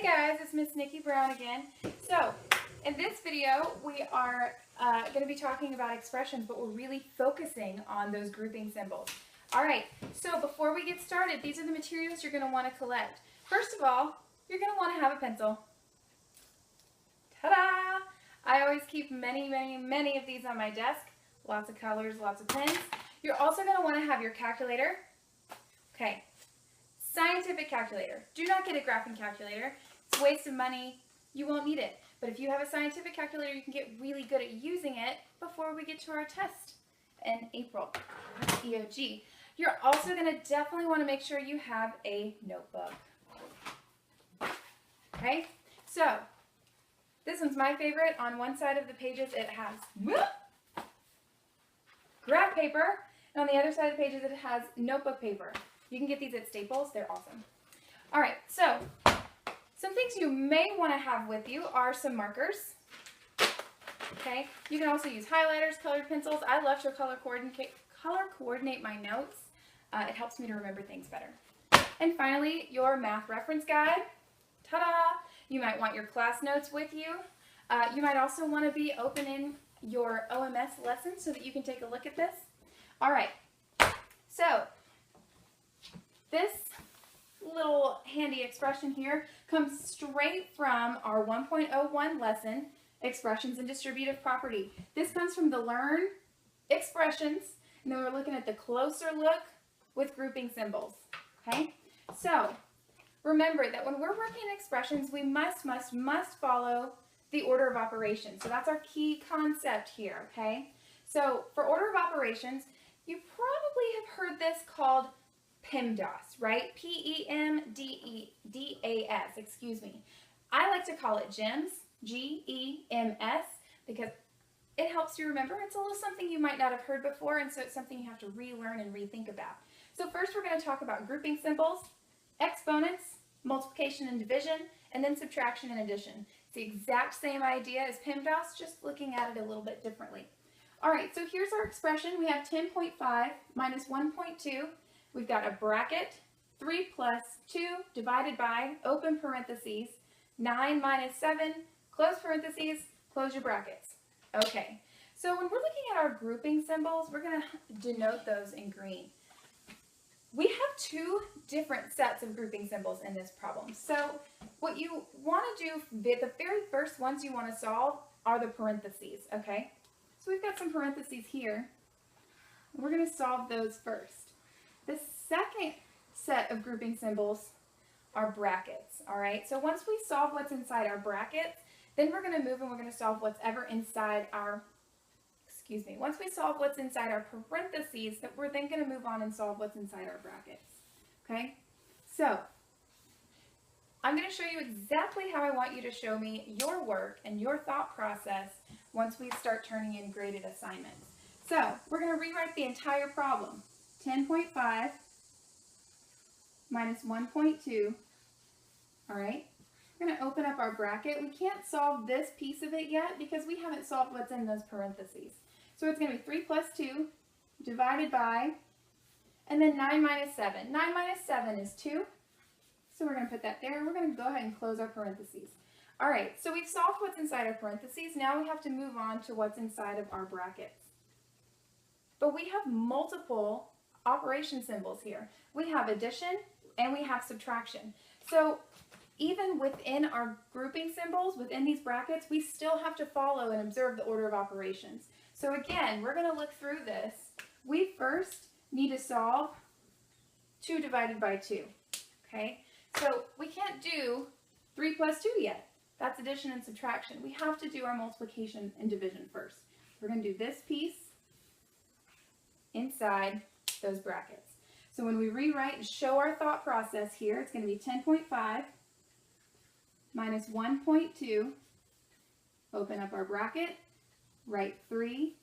guys, it's Miss Nikki Brown again. So, in this video, we are going to be talking about expressions, but we're really focusing on those grouping symbols. Alright, so before we get started, these are the materials you're going to want to collect. First of all, you're going to want to have a pencil. Ta-da! I always keep many of these on my desk. Lots of colors, lots of pens. You're also going to want to have your calculator. Okay. Scientific calculator. Do not get a graphing calculator. It's a waste of money. You won't need it. But if you have a scientific calculator, you can get really good at using it before we get to our test in April, EOG. You're also going to definitely want to make sure you have a notebook. Okay? So, this one's my favorite. On one side of the pages, it has graph paper, and on the other side of the pages, it has notebook paper. You can get these at Staples. They're awesome. All right, so some things you may want to have with you are some markers. Okay, you can also use highlighters, colored pencils. I love to color coordinate my notes. It helps me to remember things better. And finally, your math reference guide. Ta-da! You might want your class notes with you. You might also want to be opening your OMS lesson so that you can take a look at this. All right, so this little handy expression here comes straight from our 1.01 lesson, Expressions in Distributive Property. This comes from the Learn Expressions, and then we're looking at the closer look with grouping symbols. Okay, so remember that when we're working expressions, we must follow the order of operations. So that's our key concept here, okay? So for order of operations, you probably have heard this called PEMDAS, right? P-E-M-D-A-S, excuse me. I like to call it GEMS, G-E-M-S, because it helps you remember. It's a little something you might not have heard before, and so it's something you have to relearn and rethink about. So first we're going to talk about grouping symbols, exponents, multiplication and division, and then subtraction and addition. It's the exact same idea as PEMDAS, just looking at it a little bit differently. All right, so here's our expression. We have 10.5 minus 1.2. We've got a bracket, 3 plus 2 divided by, open parentheses, 9 minus 7, close parentheses, close your brackets. Okay, so when we're looking at our grouping symbols, we're going to denote those in green. We have two different sets of grouping symbols in this problem. So what you want to do, the very first ones you want to solve are the parentheses, okay? So we've got some parentheses here. We're going to solve those first. The second set of grouping symbols are brackets, all right? So once we solve what's inside our brackets, then we're going to move and we're going to solve whatever inside our, once we solve what's inside our parentheses, that we're then going to move on and solve what's inside our brackets, okay? So I'm going to show you exactly how I want you to show me your work and your thought process once we start turning in graded assignments. So we're going to rewrite the entire problem. 10.5 minus 1.2, all right? We're going to open up our bracket. We can't solve this piece of it yet because we haven't solved what's in those parentheses. So it's going to be 3 plus 2 divided by, and then 9 minus 7. 9 minus 7 is 2, so we're going to put that there. We're going to go ahead and close our parentheses. All right, so we've solved what's inside our parentheses. Now we have to move on to what's inside of our brackets. But we have multiple operation symbols here. We have addition and we have subtraction. So even within our grouping symbols, within these brackets, we still have to follow and observe the order of operations. So again, we're going to look through this. We first need to solve 2 divided by 2. Okay? So we can't do 3 plus 2 yet. That's addition and subtraction. We have to do our multiplication and division first. We're going to do this piece inside those brackets. So when we rewrite and show our thought process here, it's going to be 10.5 minus 1.2. Open up our bracket, write 3.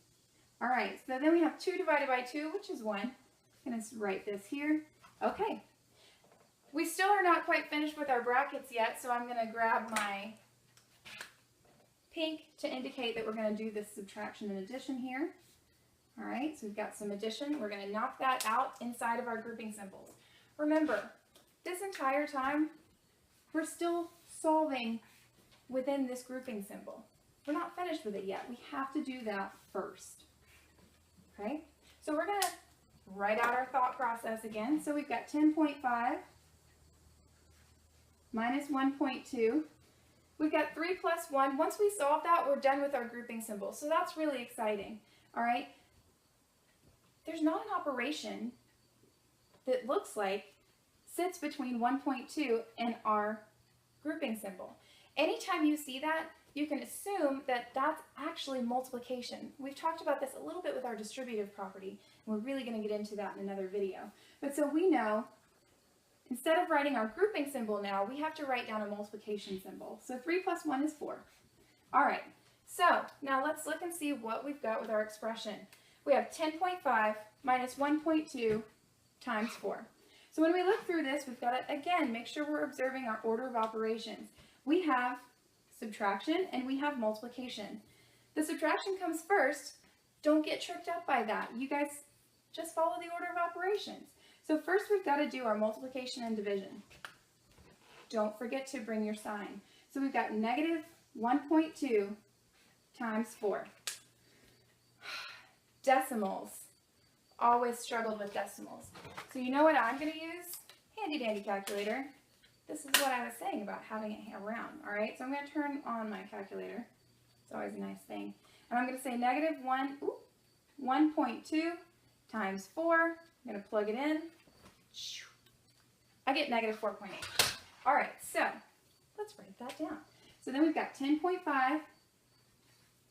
All right, so then we have 2 divided by 2, which is 1. I'm going to write this here. Okay. We still are not quite finished with our brackets yet, so I'm going to grab my pink to indicate that we're going to do this subtraction and addition here. All right, so we've got some addition. We're going to knock that out inside of our grouping symbols. Remember, this entire time, we're still solving within this grouping symbol. We're not finished with it yet. We have to do that first. Okay? So we're going to write out our thought process again. So we've got 10.5 minus 1.2. We've got 3 plus 1. Once we solve that, we're done with our grouping symbol. So that's really exciting. All right? There's not an operation that looks like sits between 1.2 and our grouping symbol. Anytime you see that, you can assume that that's actually multiplication. We've talked about this a little bit with our distributive property, and we're really going to get into that in another video. But so we know, instead of writing our grouping symbol now, we have to write down a multiplication symbol. So 3 plus 1 is 4. All right, so now let's look and see what we've got with our expression. We have 10.5 minus 1.2 times 4. So when we look through this, we've got to, again, make sure we're observing our order of operations. We have subtraction and we have multiplication. The subtraction comes first. Don't get tricked up by that. You guys just follow the order of operations. So first we've got to do our multiplication and division. Don't forget to bring your sign. So we've got negative 1.2 times 4. Decimals. Always struggled with decimals. So you know what I'm going to use? Handy dandy calculator. This is what I was saying about having it around. All right, so I'm going to turn on my calculator. It's always a nice thing. And I'm going to say negative 1.2 times 4. I'm going to plug it in. I get negative 4.8. All right, so let's write that down. So then we've got 10.5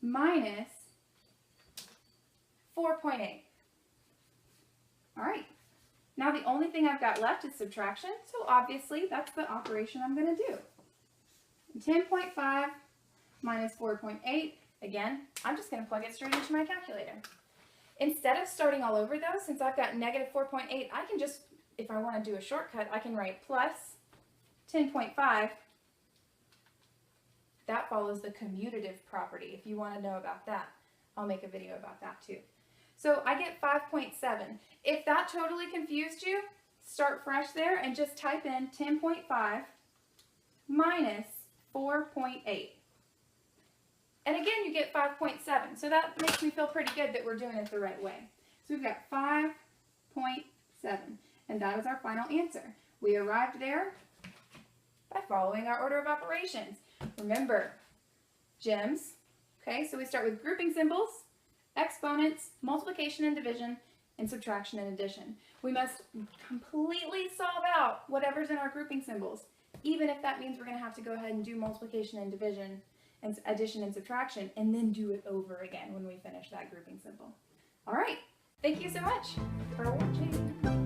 minus 4.8. All right. Now the only thing I've got left is subtraction, so obviously that's the operation I'm going to do. 10.5 minus 4.8, again, I'm just going to plug it straight into my calculator. Instead of starting all over though, since I've got negative 4.8, I can just, if I want to do a shortcut, I can write plus 10.5. That follows the commutative property. If you want to know about that, I'll make a video about that too. So I get 5.7. If that totally confused you, start fresh there and just type in 10.5 minus 4.8. And again, you get 5.7. So that makes me feel pretty good that we're doing it the right way. So we've got 5.7. And that is our final answer. We arrived there by following our order of operations. Remember, gems. Okay, so we start with grouping symbols, exponents, multiplication and division, and subtraction and addition. We must completely solve out whatever's in our grouping symbols, even if that means we're going to have to go ahead and do multiplication and division and addition and subtraction, and then do it over again when we finish that grouping symbol. All right, thank you so much for watching.